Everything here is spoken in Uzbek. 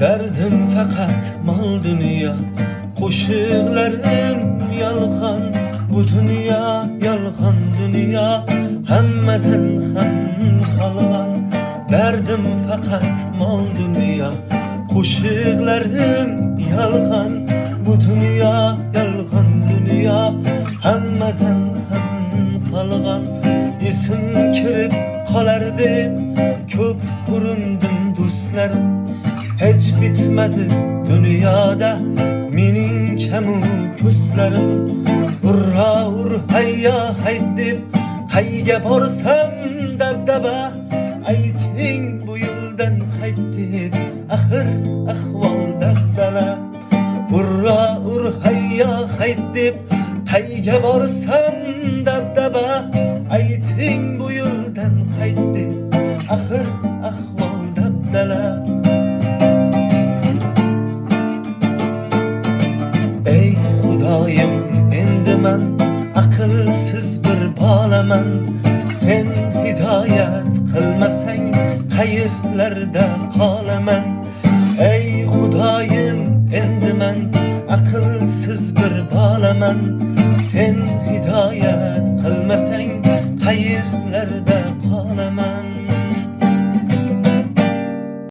Derdim fakat mal dünya, qo'shiqlarim yalg'on. Bu dünya yalg'on dünya, hammadan ham qolgan. Derdim fakat mal dünya, qo'shiqlarim yalg'on. Bu dünya yalg'on dünya, hammadan ham qolgan. Esim kirib qolar deb ko'p urindim do'stlarim. Hiç bitmedi dünyada mening kamu ko'zlarim. Urra ur hayya hay deb qayga borsam dabdaba. Ayting bu yo'ldan qaytib axir ahvol dabdala. Urra ur hayya hay deb qayga borsam dabdaba. Ayting bu yo'ldan qaytib axir ahvol dabdala. Ey Xudoyim, endi men aqlsiz bir bolaman. Sen hidoyat qilmasang qayerlarda qolaman. Ey Xudoyim, endi men aqlsiz bir bolaman. Sen hidoyat